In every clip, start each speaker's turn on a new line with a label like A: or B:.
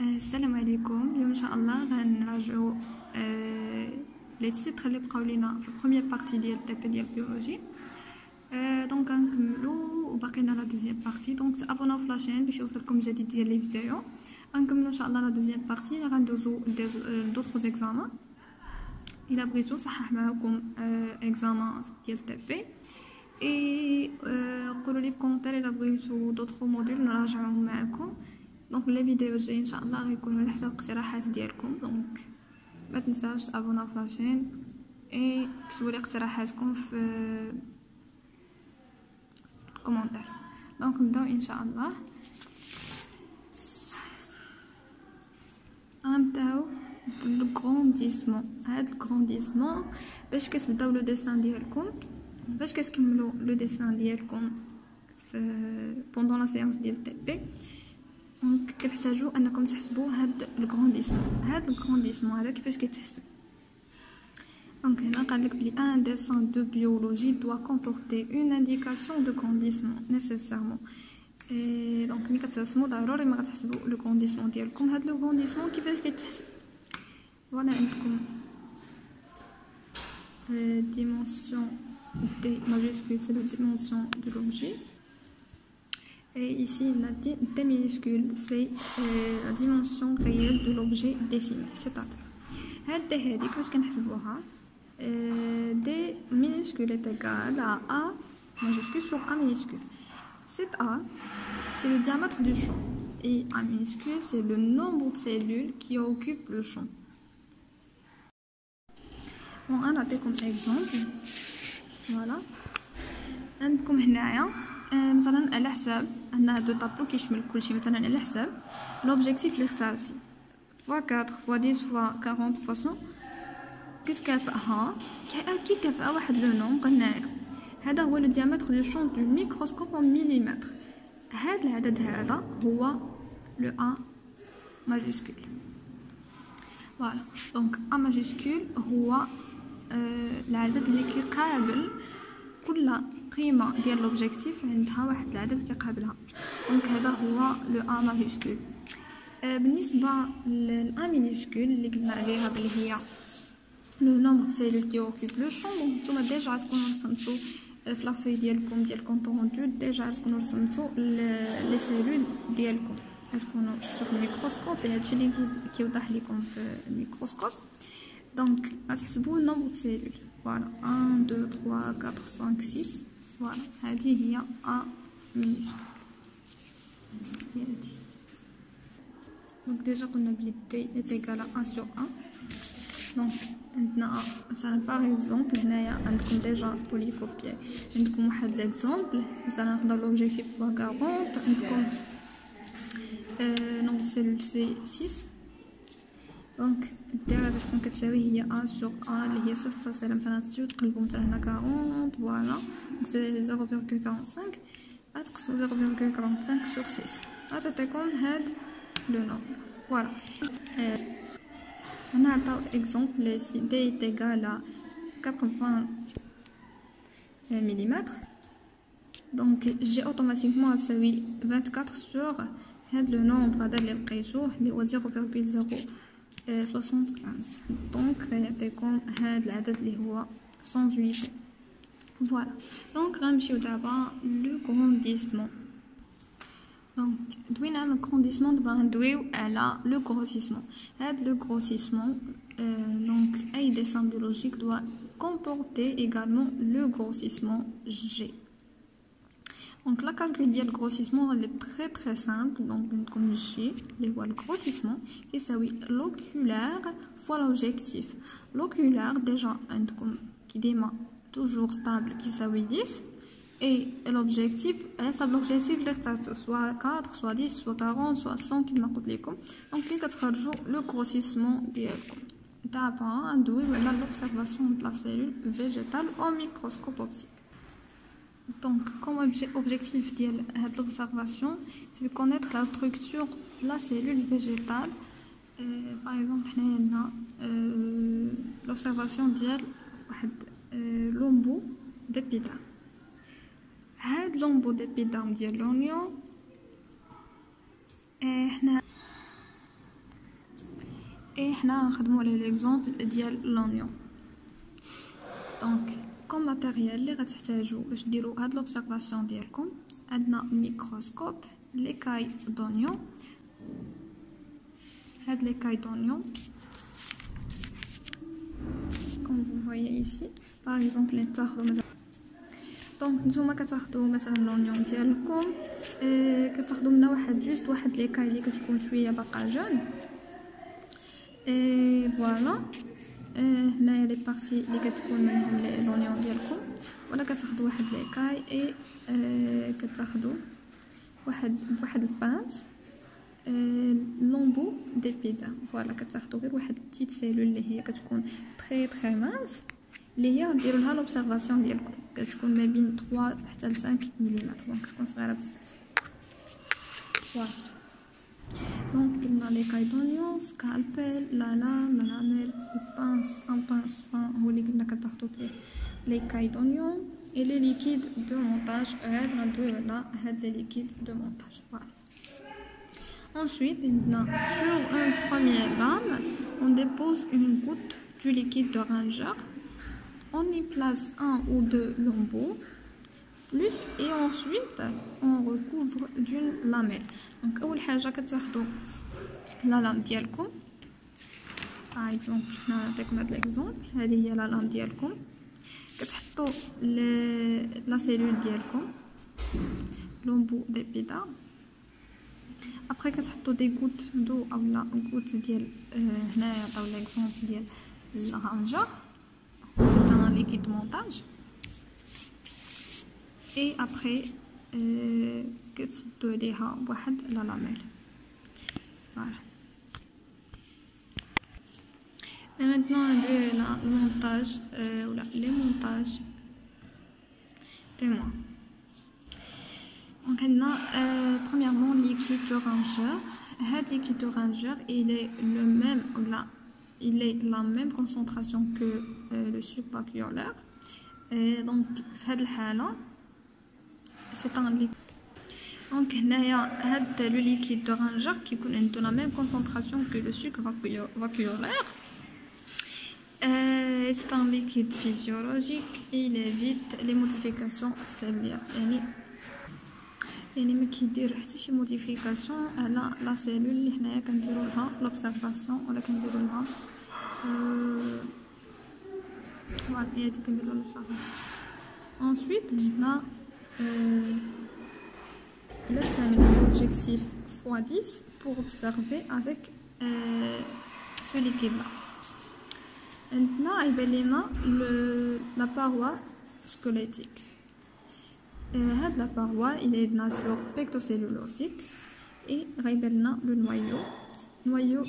A: السلام عليكم. اليوم ان شاء الله غنراجعوا لي تيتر اللي بقاو لينا في البروميير بارتي ديال التي بي ديال البيولوجي. دونك غنكملوا وباقينا لا دوزيام بارتي. دونك تابوناو في لاشين باش يوصلكم جديد ديال لي فيديو. غنكملوا ان شاء الله لا دوزيام بارتي، غندوزو دوطخ زيكزامان. الا بغيتو نصحح معكم اكزامان ديال التي بي اي قولوا لي في كومونتير الا بغيتو دوطخ موديل نراجعوهم معكم. دونك لي فيديو الجايين ان شاء الله غيكونوا على حسب الاقتراحات ديالكم. دونك ما تنساوش تابوناو في لاشين اي كتبوا لي اقتراحاتكم في الكومونتير. دونك نبداو ان شاء الله. غنبداو بالغرونديسمون. هاد الغرونديسمون باش كتبداو لو ديسان ديالكم، باش كتكملوا لو ديسان ديالكم في بوندون لا سيونس ديال تي بي. دونك كتحتاجوا انكم تحسبوا هاد الغرونديسمون هذا كيفاش كيتحسب. دونك هنا قال لك بلي ان ديسان دو بيولوجي doit comporter une indication de grandissement nécessairement. دونك ملي كترسموا ضروري ما غتحسبوا لو غرونديسمون ديالكم. هاد لو غرونديسمون كيفاش كيتحسب؟ فوالا عندكم dimension d majuscule c'est la dimension de l'objet. Et ici, la D minuscule, c'est la dimension réelle de l'objet dessiné. C'est-à-dire, cette D, qu'est-ce qu'on a? D minuscule est égal à A majuscule sur A minuscule. Cet A, c'est le diamètre du champ. Et A minuscule, c'est le nombre de cellules qui occupent le champ. Bon, on a comme exemple. Voilà. عندكم هنايا مثلا على حساب ان هادو طابلو كيشمل كلشي. مثلا على حساب لوبجيكتيف اللي اختارتي فوا 4 فوا 10 فوا 40 فوا 100 كتكافئها كيكافئ واحد لو نومبر. هنايا هذا هو لو ديامتر دو شون دو ميكروسكوب en مليمتر. هذا العدد هذا هو لو ا ماجيسكول. فوالا دونك ا ماجيسكول هو العدد اللي كيقابل كل قيمه ديال لوبجيكتيف عندها واحد العدد كيقابلها. دونك هذا هو لو ا ماجيسكول. بالنسبه للأ مينيسكول اللي قلنا عليها بلي هي لو نومبر سيلول كي اوكوب لو شون. دونك نتوما ديجا غتكونوا رسمتو في لافاي ديالكم ديال كونطوندو، ديجا غتكونوا رسمتو لي سيلول ديالكم، غتكونوا شفتو في الميكروسكوب. هادشي اللي كيوضح لكم في الميكروسكوب. دونك غتحسبوا النومبر سيلول. فوالا 1 2 3 4 5 6. فوالا هذه هي ا مينيسكول. هي هادي. دونك ديجا قلنا بلي دي ايكال 1 سور 1. دونك عندنا مثلا باغ اكزومبل هنايا عندكم ديجا في بوليكوبي عندكم واحد ليكزومبل. مثلا نقدر لوبجيكتيف فوا 40 عندكم نومبر سيلول سي 6. دونك الدائره تكون كتساوي هي ا سور ا اللي هي 0.0 مثلا تزيدو تقلبوا مثلا هنا 40. فوالا سي 0.45 غتقسموا 0.45 سور 6 غتعطيكم هاد لو نومبر. فوالا هنا عطاو اكزومبل سي دي ايكال 80 ملم. دونك جي اوتوماتيكمون غتساوي 24 سور هاد لو نومبر هذا اللي لقيتوه اللي هو 0.075. دونك يعطيكم هاد العدد اللي هو 108. فوالا دونك غنمشيو دابا لو غرونديسمون. دونك دوينا على الغرونديسمون، دابا غندويو على لو غروسيسمون. هاد لو غروسيسمون دونك اي ديسان بيولوجيك doit comporter également le grossissement G. Donc la calcul ديال الغروسيسمون اللي très très simple. دونك عندكم G اللي هو الغروسيسمون كيساوي l'oculaire fois l'objectif. l'oculaire ديجا عندكم كي ديما toujours stable كيساوي 10 et l'objectif على حسب l'objectif اللي اخترتو سوا 4 سوا 10 سوا 40 سوا 100 كما قلت لكم. دونك كي كتخرجوا لو غروسيسمون ديالكم. دابا ندويو على l'observation de la cellule végétale au microscope optique. Donc comme objectif ديال هاد l'observation c'est de connaître la structure de la cellule végétale. par exemple حنايا عندنا l'observation ديال واحد لومبو ديبيدام. هاد لومبو ديبيدام ديال لونيون حنا et حنا نخدموا على l'exemple ديال l'oignon. Donc comme matériel اللي غتحتاجوا باش ديروا هاد l'observation ديالكم عندنا الميكروسكوب l'écaille d'oignon. هاد l'écaille d'oignon comme vous voyez ici par exemple نتاخذوا مثلا دونك نتوما كتاخذوا مثلا لونيون ديالكم كتاخذوا منها واحد جوست واحد ليكاي اللي كتكون شويه باقا جون فوالا هنايا لي بارتي اللي كتكون منهم لونيون ديالكم ولا كتاخذوا واحد ليكاي اي كتاخذوا واحد البانس لومبو ديبيدا فوالا كتاخذوا غير واحد بتيت سيلول اللي هي كتكون تري ماس اللي هي ديروا لها لوبسيرفاسيون ديالكم كتكون ما بين 3 حتى ل 5 ملم دونك كتكون صغيره بزاف فوالا دونك قلنا لي كاي دونيون سكالبيل لا لاميل بانس ان بانس فان هو اللي قلنا كتاخذوا بيه لي كاي دونيون اي لي ليكيد دو مونتاج غير غندويو على هاد لي ليكيد دو مونتاج فوالا. Ensuite, sur un premier lame, on dépose une goutte du liquide de rongeur. On y place un ou deux lambeaux, plus et ensuite on recouvre d'une lamelle. Donc, أول حاجة كتاخدو la lame ديالكم. Par exemple, نعطيكم هاد l'exemple. هذه هي la lame ديالكم. كتحطو la cellule ديالكم. Lambeau d'épida. Après كتحطوا des gouttes d'eau ou la goutte ديال هنايا عطاو l'exemple ديال الرانجر c'est un liquide de montage et après كتسدوا ليها بواحد لا لاميل voilà. Et maintenant on va le montage ou les montages témoins. Donc premièrement liquide de rongeur. Ce liquide de rongeur il est le même il est la même concentration que le sucre vacuolaire. Et donc c'est un liquide. Donc le liquide de rongeur qui a la même concentration que le sucre vacuolaire. C'est un liquide physiologique et il évite les modifications cellulaires. يعني ما كيدير حتى شي موديفيكاسيون على لا سيلول اللي حنايا كنديروا لها لوبسيرفاسيون ولا كنديروا لها فوالا هي هادي كنديروا لها لوبسيرفاسيون. ensuite عندنا نستعمل l'objectif x10 pour observer avec ce liquide là. عندنا يبان لينا la paroi squelettique. La paroi il est de nature pectocellulosique et le noyau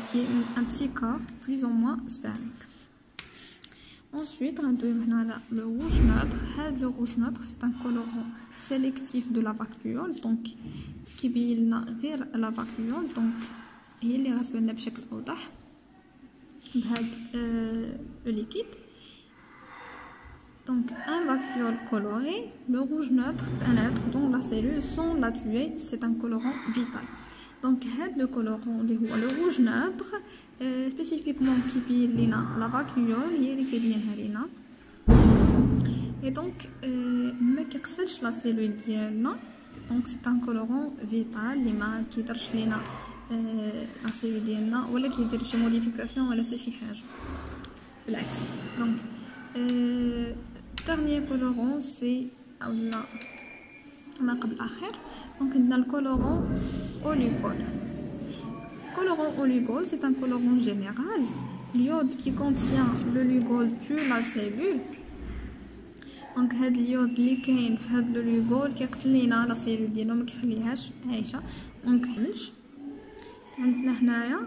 A: qui est un petit corps plus ou moins sphérique. Ensuite on a le rouge neutre. Le rouge neutre c'est un colorant sélectif de la vacuole donc qui بينا غير la vacuole donc هي اللي غتبان لنا بشكل اوضح بهذا le liquide. Donc un vacuole coloré, le rouge neutre pénètre dans la cellule sans la tuer, c'est un colorant vital. Donc le colorant le rouge neutre spécifiquement qui vient la vacuole qui vient et donc ما كيغسلش la cellule ديالنا donc c'est un colorant vital اللي ما كيديرش لينا la cellule ديالنا ولا كيدير شي موديفيكاسيون ولا حتى شي حاجه بالعكس. Donc dernier colorant c'est ما قبل اخر donc عندنا le colorant oligol. Colorant oligol c'est un colorant général. L'iode qui contient le ligol tue la cellule. Donc هاد اليود اللي كاين في هاد لوغول كيقتل لينا لا سيلول ديالنا ما كيخليهاش عايشه. دونك حملش عندنا هنايا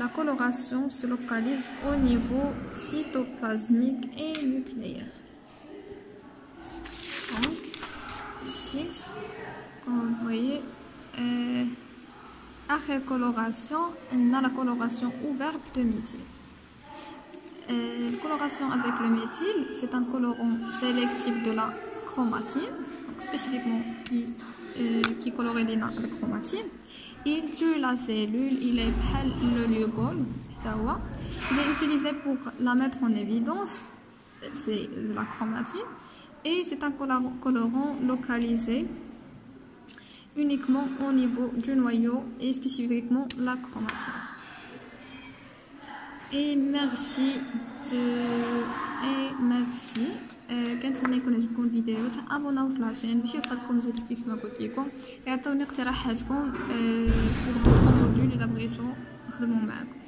A: la coloration se localise au niveau cytoplasmique et nucléaire. Donc ici comme vous voyez après coloration on a la coloration ouverte de méthyle. Coloration avec le méthyle c'est un colorant sélectif de la chromatine donc spécifiquement qui qui colorie la chromatine. Il tue la cellule, il est le leucome. Il est utilisé pour la mettre en évidence, c'est la chromatine, et c'est un colorant localisé uniquement au niveau du noyau et spécifiquement la chromatine. Et merci. كنتمنى يكون عجبكم الفيديو، تابوناو في لاشين باش يوصلكم جديد كيف ما قلت لكم، عطوني اقتراحاتكم pour d'autres modules الا بغيتو نخدموا معاكم.